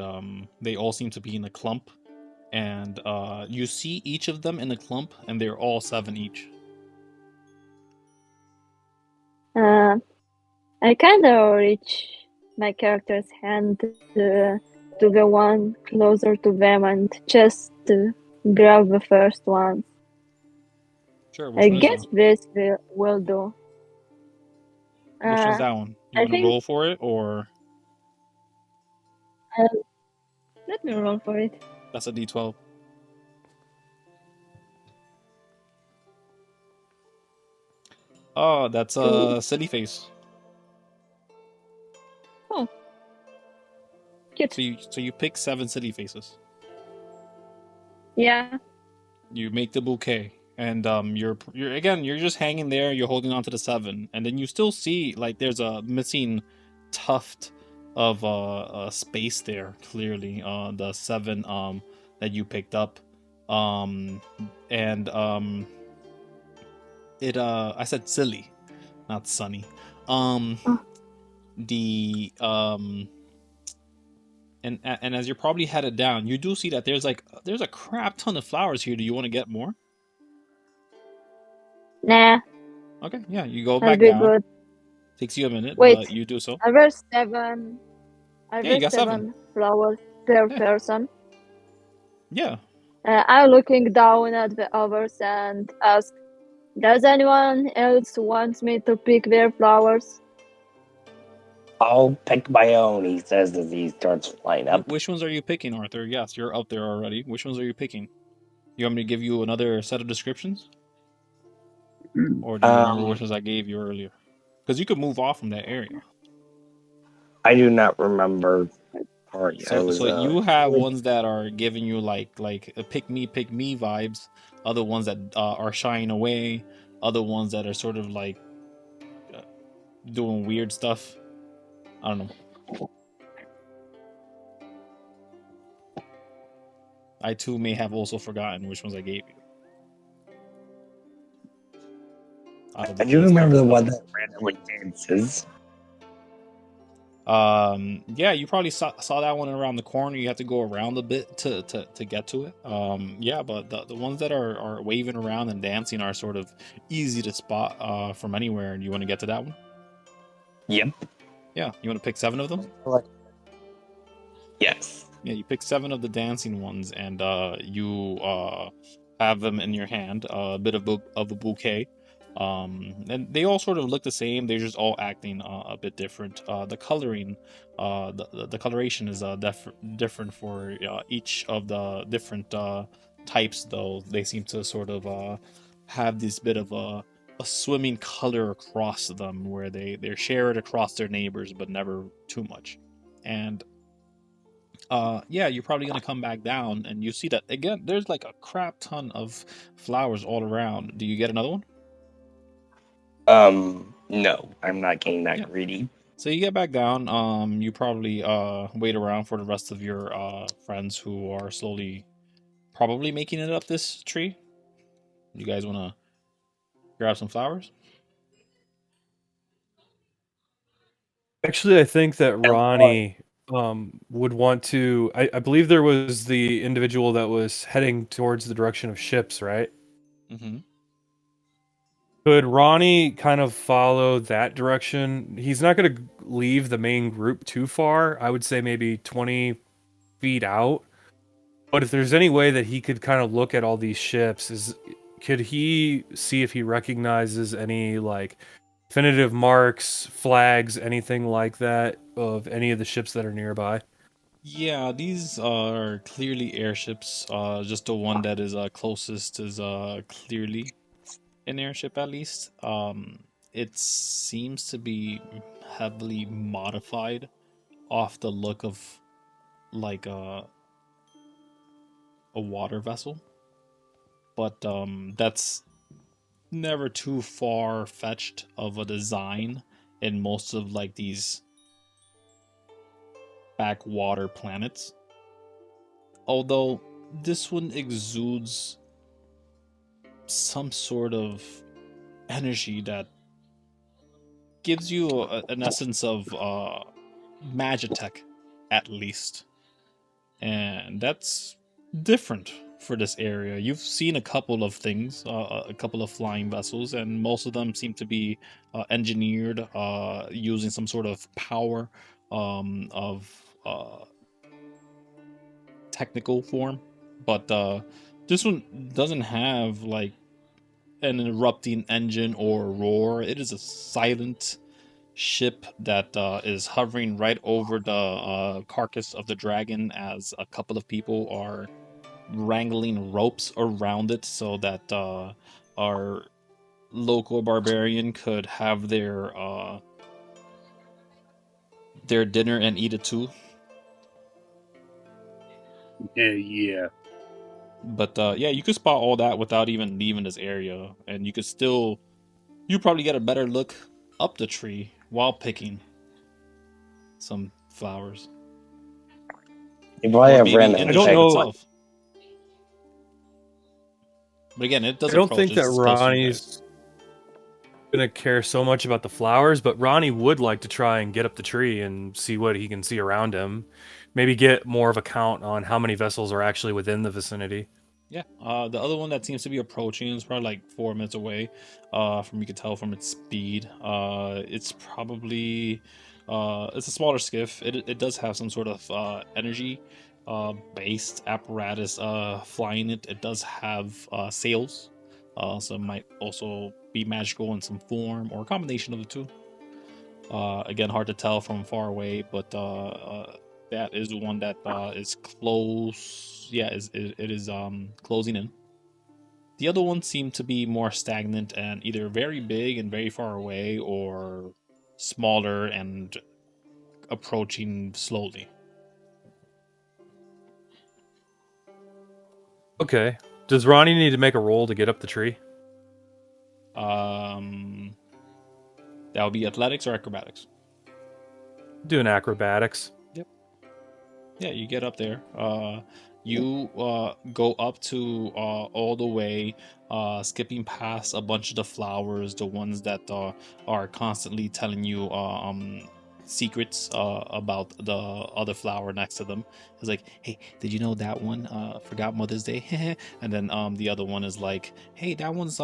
they all seem to be in a clump. And you see each of them in a clump, and they're all 7 each. I kind of reach my character's hand to the one closer to them and just grab the first one. Sure. I guess this will do. Which one's that one? You want to roll for it, or? Let me roll for it. That's a D12. Oh, that's a silly face. Oh. Cute. So you pick 7 silly faces. Yeah. You make the bouquet, and you're just hanging there. You're holding on to the 7, and then you still see like there's a missing tuft of space there. Clearly, the 7 that you picked up, it I said silly, not sunny. The and as you're probably headed down, you do see that there's a crap ton of flowers here. Do you want to get more? Nah. Okay, yeah, you go That'd back be down. good. Takes you a minute, Wait, but you do so. Are there 7? Are Yeah, you there got 7 flowers per person? Yeah. I'm looking down at the others and ask, does anyone else want me to pick their flowers? I'll pick my own, he says as he starts flying up. Which ones are you picking, Arthur? Yes, you're up there already. Which ones are you picking? You want me to give you another set of descriptions? Or do you remember which ones I gave you earlier? Because you could move off from that area. I do not remember. So you have ones that are giving you like pick me vibes. Other ones that are shying away. Other ones that are sort of like doing weird stuff. I don't know. I too may have also forgotten which ones I gave you. I do remember the one that randomly dances. Yeah, you probably saw that one around the corner. You have to go around a bit to get to it. Yeah, but the ones that are waving around and dancing are sort of easy to spot from anywhere. Do you want to get to that one? Yep. Yeah, you want to pick 7 of them? Yes. Yeah, you pick 7 of the dancing ones, and you have them in your hand, a bit of a bouquet. And they all sort of look the same. They're just all acting a bit different. The coloring, the coloration is different for each of the different types, though. They seem to sort of have this bit of a a swimming color across them, where they're shared across their neighbors, but never too much. And yeah, you're probably gonna come back down, and you see that again. There's like a crap ton of flowers all around. Do you get another one? No, I'm not getting that Yeah. greedy. So you get back down. You probably wait around for the rest of your friends who are slowly, probably making it up this tree. You guys wanna grab some flowers? – Actually, I think that Ronnie would want to. I believe there was the individual that was heading towards the direction of ships, right? Mm-hmm. Could Ronnie kind of follow that direction? He's not going to leave the main group too far. I would say maybe 20 feet out. But if there's any way that he could kind of look at all these ships, could he see if he recognizes any like definitive marks, flags, anything like that of any of the ships that are nearby? Yeah, these are clearly airships. Just the one that is closest is clearly an airship, at least. It seems to be heavily modified off the look of like a water vessel, but that's never too far fetched of a design in most of like these backwater planets. Although this one exudes some sort of energy that gives you an essence of magitech, at least. And that's different for this area. You've seen a couple of things, a couple of flying vessels, and most of them seem to be engineered using some sort of power of technical form. But this one doesn't have like an erupting engine or roar. It is a silent ship that is hovering right over the carcass of the dragon, as a couple of people are wrangling ropes around it so that our local barbarian could have their dinner and eat it too. Yeah. But yeah, you could spot all that without even leaving this area, and you probably get a better look up the tree while picking some flowers. You probably Or have maybe random in I the don't ship checks. know. itself. But again, it does I don't approach. think that It's close to you guys. Ronnie's gonna care so much about the flowers, but Ronnie would like to try and get up the tree and see what he can see around him. Maybe get more of a count on how many vessels are actually within the vicinity. Yeah. The other one that seems to be approaching is probably like 4 minutes away. From you could tell from its speed. It's probably it's a smaller skiff. It does have some sort of energy based apparatus flying it. It does have sails. So it might also be magical in some form or a combination of the two. Again, hard to tell from far away, but that is one that is close. Yeah, it is closing in. The other ones seem to be more stagnant and either very big and very far away, or smaller and approaching slowly. Okay. Does Ronnie need to make a roll to get up the tree? That would be athletics or acrobatics. Doing acrobatics. Yep. Yeah, you get up there. You go up to all the way, skipping past a bunch of the flowers, the ones that are constantly telling you secrets about the other flower next to them. It's like, hey, did you know that one forgot Mother's Day? And then the other one is like, hey, that one's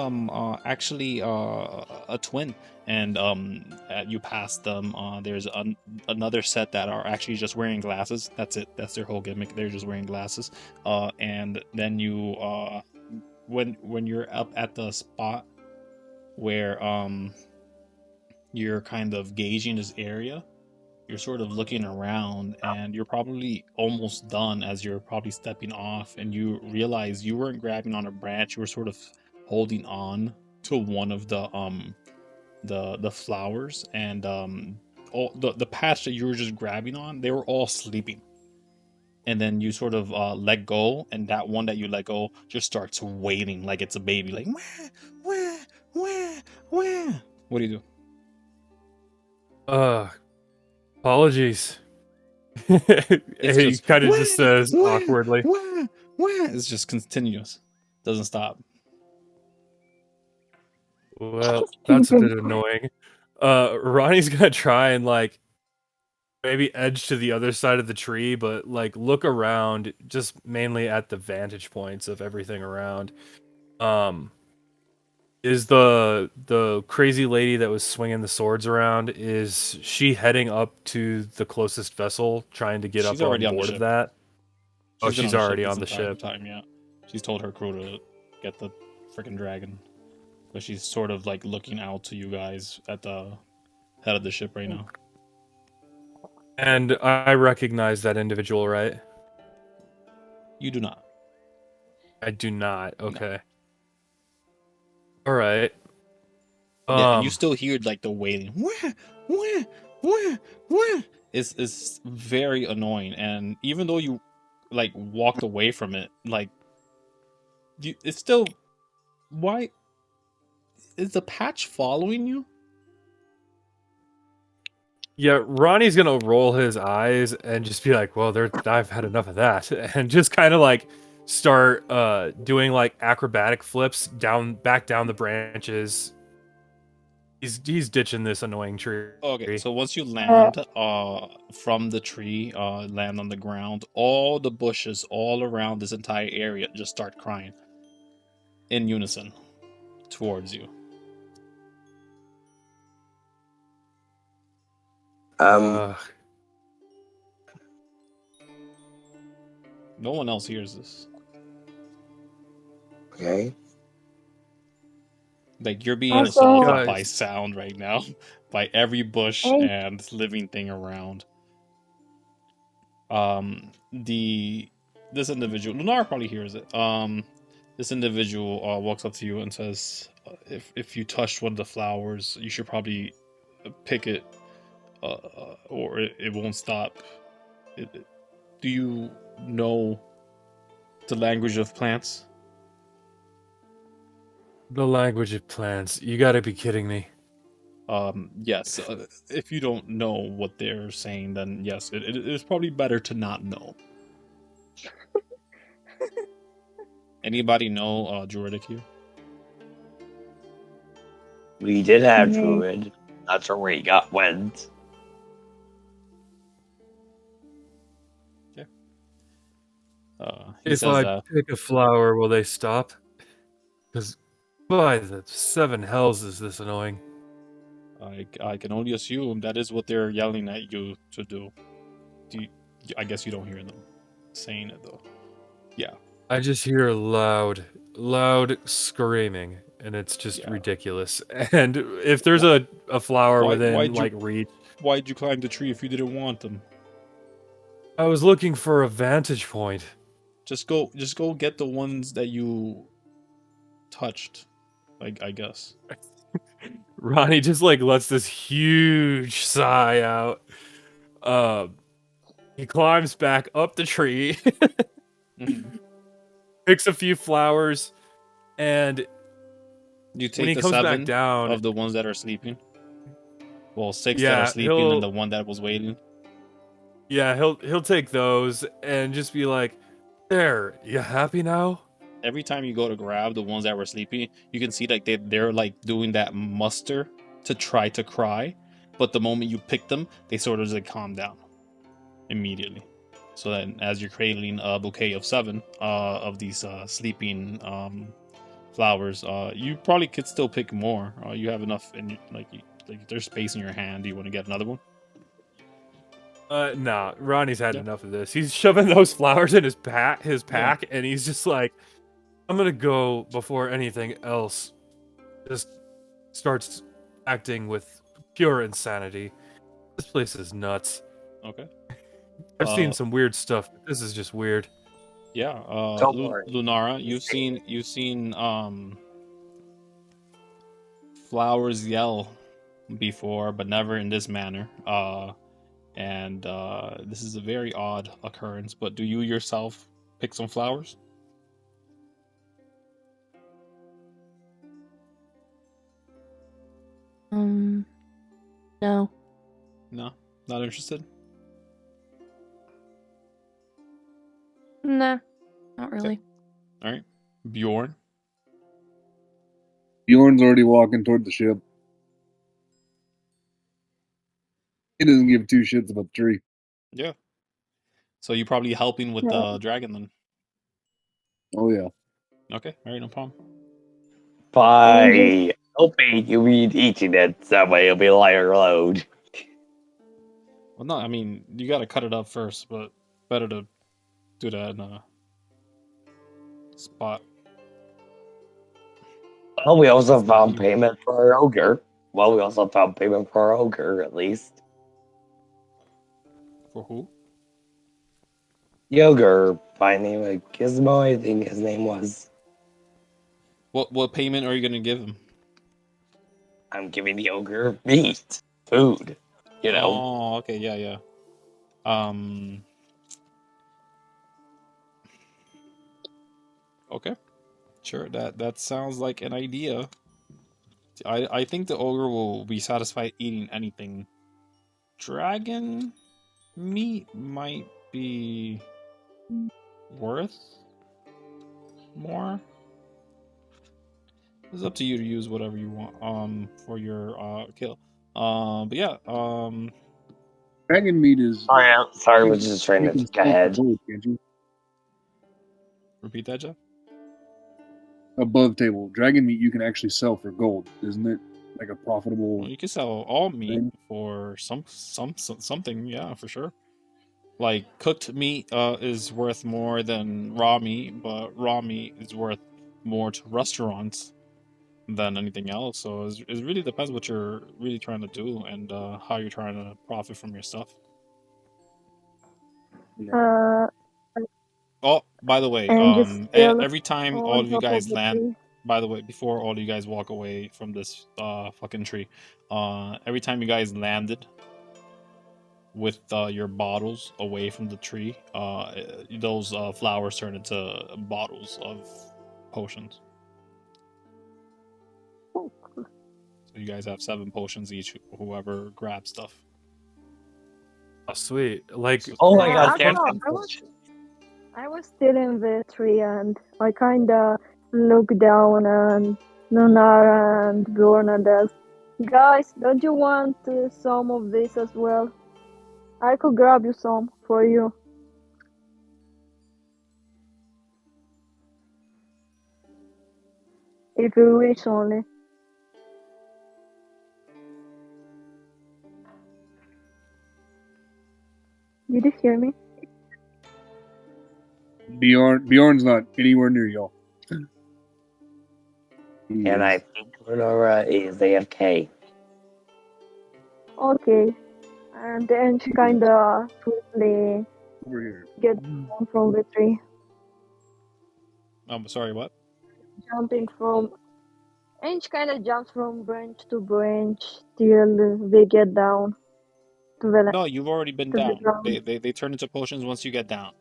actually a twin. And you pass them, there's another set that are actually just wearing glasses. That's it. That's their whole gimmick. They're just wearing glasses. And then you when you're up at the spot where you're kind of gauging this area, you're sort of looking around, and you're probably almost done as you're probably stepping off, and you realize you weren't grabbing on a branch. You were sort of holding on to one of the flowers, and all the patch that you were just grabbing on, they were all sleeping. And then you sort of let go, and that one that you let go just starts wailing like it's a baby, like wah, wah, wah, wah. What do you do? Apologies. It's He just kind of wah, just says wah, awkwardly. wah, wah. It's just continuous, doesn't stop. Well, that's a bit annoying. Ronnie's gonna try and like maybe edge to the other side of the tree, but like look around, just mainly at the vantage points of everything around. Is the crazy lady that was swinging the swords around, is she heading up to the closest vessel, trying to get She's up already on on the board of ship. that? Oh, She's been she's on the ship already this on the entire ship. time, yeah. She's told her crew to get the freaking dragon, but she's sort of like looking out to you guys at the head of the ship right now. And I recognize that individual, right? You do not. I do not. Okay. All right. Yeah, and you still hear like the wailing. Wah, wah, wah, wah. It's very annoying, and even though you like walked away from it, like it's still. Why is the patch following you? Yeah, Ronnie's gonna roll his eyes and just be like, "Well, I've had enough of that," and just kind of like start doing like acrobatic flips back down the branches. He's ditching this annoying tree. Okay, so once you land from the tree, land on the ground, all the bushes all around this entire area just start crying in unison towards you. Um, No one else hears this. okay. Like you're being Also- assaulted Guys. by sound right now, by every bush Hey. and living thing around. This individual, Lunara probably hears it. This individual walks up to you and says, "If you touched one of the flowers, you should probably pick it, or it won't stop." Do you know the language of plants? The language of plants. You gotta be kidding me. Yes. If you don't know what they're saying, then yes, it is probably better to not know. Anybody know Druidic here? We did have Me. Druid. That's where he went. He If says I pick a flower, will they stop? Because by the seven hells, is this annoying? I can only assume that is what they're yelling at you to do. I guess you don't hear them saying it though. Yeah. I just hear loud screaming, and it's just ridiculous. And if there's a flower within like reach, why'd you climb the tree if you didn't want them? I was looking for a vantage point. Just go get the ones that you touched. I guess. Ronnie just like lets this huge sigh out. He climbs back up the tree, picks a few flowers, and you take when he the comes 7 back down of the ones that are sleeping. Well, 6 that Yeah, are sleeping he'll- and the one that was waiting. yeah, he'll take those and just be like, "There, you happy now?" Every time you go to grab the ones that were sleeping, you can see like they're like doing that muster to try to cry, but the moment you pick them, they sort of just like calm down immediately. So then, as you're cradling a bouquet of 7 of these sleeping flowers, you probably could still pick more. You have enough in like there's space in your hand. Do you want to get another one? Nah, Ronnie's had Yeah. enough of this. He's shoving those flowers in his pack, and he's just like, "I'm gonna go before anything else." Just starts acting with pure insanity. This place is nuts. Okay. I've seen some weird stuff, but this is just weird. Yeah. Don't worry. Lunara, you've seen flowers yell before, but never in this manner. And this is a very odd occurrence. But do you yourself pick some flowers? No. No, not interested. Nah, not really. All right, Bjorn. Bjorn's already walking toward the ship. He doesn't give two shits about the tree. Yeah. So you're probably helping with the dragon then. Oh yeah. Okay, all right, no problem. By helping you mean eating it, that way it'll be a lighter load. Well, no, I mean you got to cut it up first, but better to do that in a spot. Well, we also found payment for our ogre. Well, we also found payment for our ogre, at least. For who? The ogre, by name of Gizmo, I think his name was. What payment are you gonna give him? I'm giving the ogre meat, food, you know. Oh, okay, yeah. Okay, sure. That sounds like an idea. I think the ogre will be satisfied eating anything. Dragon meat might be worth more. It's up to you to use whatever you want for your kill. But yeah, Dragon meat is. Sorry, I was just trying to think ahead. Gold, can't you? repeat that, Jeff. Above table, dragon meat you can actually sell for gold, isn't it? Like a profitable. Well, you can sell all meat thing. for something, yeah, for sure. Like cooked meat is worth more than raw meat, but raw meat is worth more to restaurants than anything else. So it really depends what you're really trying to do and how you're trying to profit from your stuff. Oh, by the way, And just still every time all on of you top of guys the land, tree. by the way, before all of you guys walk away from this fucking tree, every time you guys landed with your bottles away from the tree, those flowers turn into bottles of potions. Oh, cool. So you guys have 7 potions each, whoever grabs stuff. Oh, sweet. Like, Oh my god, Actually, I was still in the tree and I kinda looked down and Lunara and Bjorn and asked, guys, don't you want some of this as well? I could grab you some for you. If you wish only. Did you hear me? Bjorn's not anywhere near y'all. and I think Lunara is AFK. Okay. And then she kinda quickly over here. gets down from the tree. Sorry, what? Jumping from... And she kinda jumps from branch to branch till they get down to the No, you've already been to the down. ground. They turn into potions once you get down.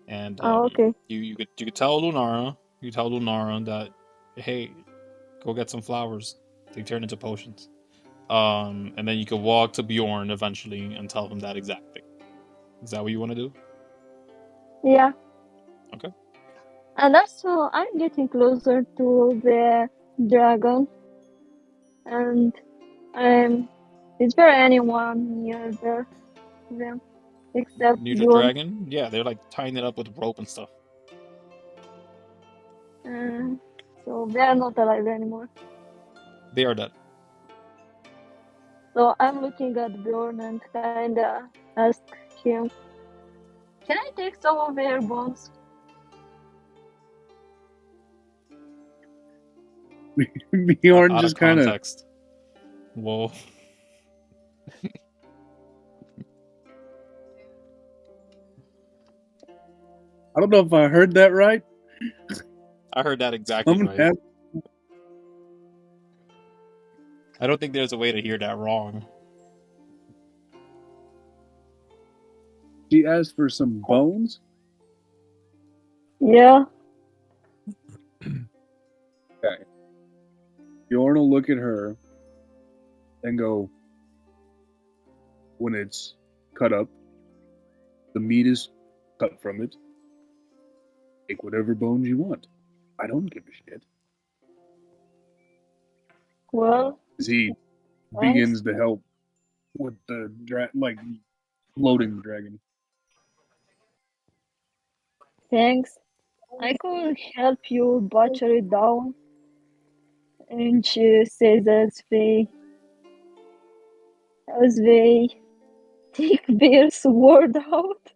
And Oh, okay. you could tell Lunara, that, hey, go get some flowers. They turn into potions. And then you could walk to Bjorn eventually and tell him that exact thing. Is that what you want to do? Yeah. Okay. And also, I'm getting closer to the dragon. And is there anyone near them except Near the Bjorn? dragon? Yeah, they're like tying it up with rope and stuff. So they are not alive anymore. They are dead. So I'm looking at Bjorn and kinda ask him, can I take some of their bones? Bjorn Out just of kind of. context. Whoa. I don't know if I heard that right. I heard that exactly right. I don't think there's a way to hear that wrong. She asked for some bones. Yeah. Okay. Bjorn will look at her and go, when it's cut up, the meat is cut from it. Take whatever bones you want. I don't give a shit. Well, As he thanks. begins to help with the loading the dragon. Thanks. I could help you butcher it down. And she says as they take their sword out.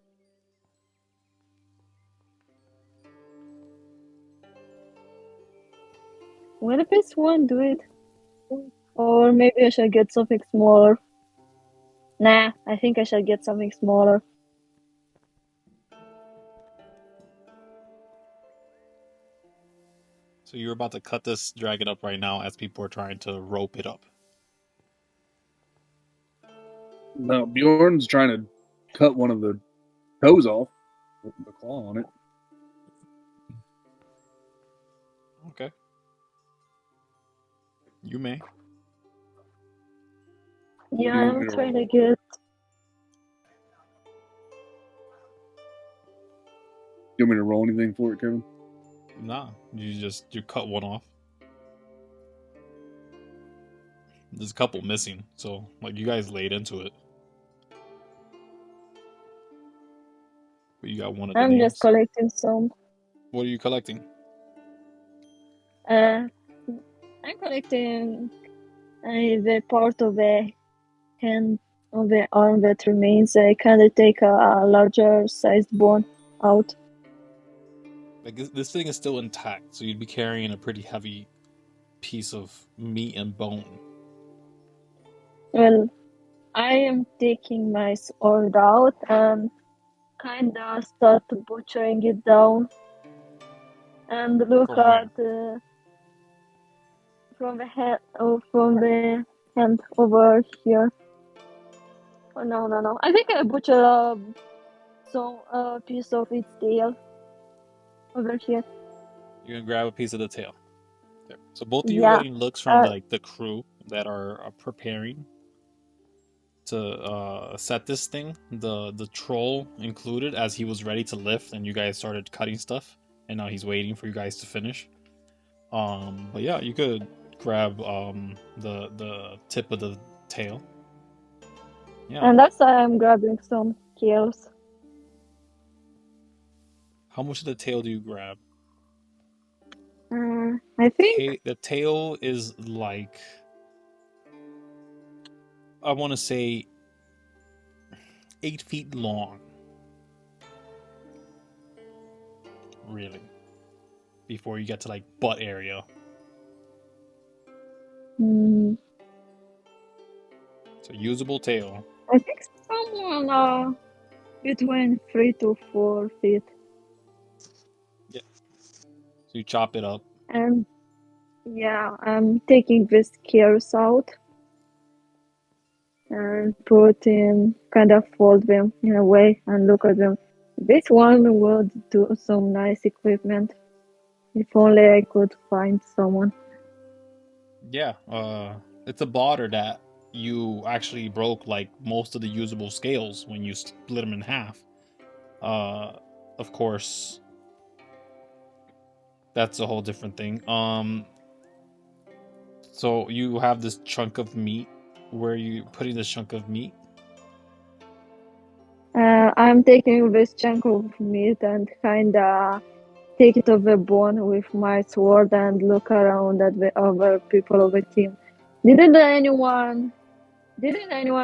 What if this one do it? Or maybe I should get something smaller. Nah, I think I should get something smaller. So you're about to cut this dragon up right now as people are trying to rope it up. No, Bjorn's trying to cut one of the toes off with the claw on it. Okay. You may. Yeah, You I'm know. trying to get. You want me to roll anything for it, Kevin? Nah, you cut one off. There's a couple missing, so like you guys laid into it. But you got one of the I'm names. just collecting some. What are you collecting? I'm collecting the part of the hand of the arm that remains. I kind of take a larger sized bone out. Like this thing is still intact, so you'd be carrying a pretty heavy piece of meat and bone. Well, I am taking my sword out and kind of start butchering it down. And look From at from the head from the hand over here. Oh no! I think I butchered some piece of its tail over here. You're gonna grab a piece of the tail. There. So both of you Yeah. getting looks from like the crew that are preparing to set this thing. The troll included, as he was ready to lift, and you guys started cutting stuff, and now he's waiting for you guys to finish. But yeah, you could grab the tip of the tail. Yeah. And that's why I'm grabbing some kills. How much of the tail do you grab? I think The tail is like, I want to say 8 feet long. Really. Before you get to like butt area. So usable tail. I think someone between 3 to 4 feet. Yeah. So you chop it up. And yeah, I'm taking the scales out and kind of fold them in a way and look at them. This one would do some nice equipment. If only I could find someone. Yeah, it's a botter that you actually broke like most of the usable scales when you split them in half. Of course, that's a whole different thing. So you have this chunk of meat. Where are you putting this chunk of meat? I'm taking this chunk of meat and kinda take it off the bone with my sword and look around at the other people of the team. Didn't anyone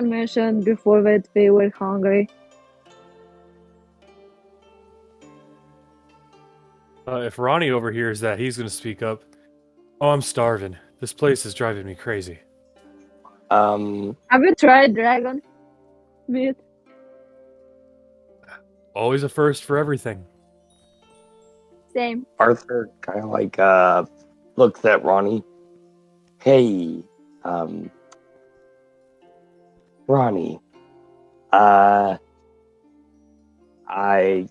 mention before that they were hungry? If Ronny overhears that, he's going to speak up. Oh, I'm starving. This place is driving me crazy. Have you tried dragon meat? Always a first for everything. Same. Arthur kind of like looks at Ronnie. Hey, Ronnie, I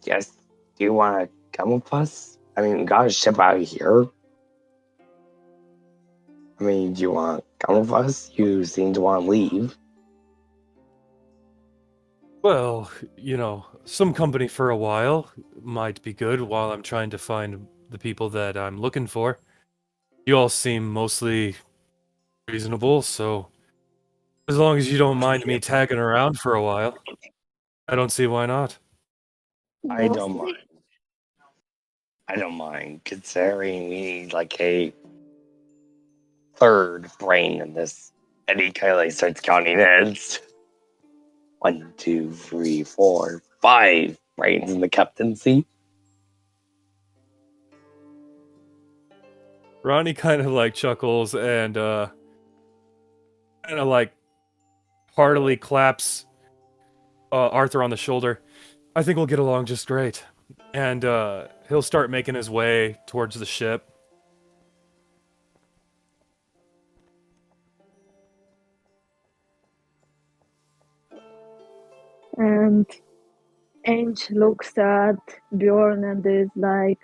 guess, do you want to come with us? I mean, we got a ship out of here. I mean, do you want to come with us? You seem to want to leave. Well, some company for a while might be good while I'm trying to find the people that I'm looking for. You all seem mostly reasonable, so as long as you don't mind me tagging around for a while, I don't see why not. I don't Mostly. mind. I don't mind, considering we need like a third brain in this. And he kind of like starts counting heads. 1, 2, 3, 4, 5 brains in the captaincy. Ronnie kind of like chuckles and kind of like heartily claps Arthur on the shoulder. I think we'll get along just great. And he'll start making his way towards the ship. And Ange looks at Bjorn and is like,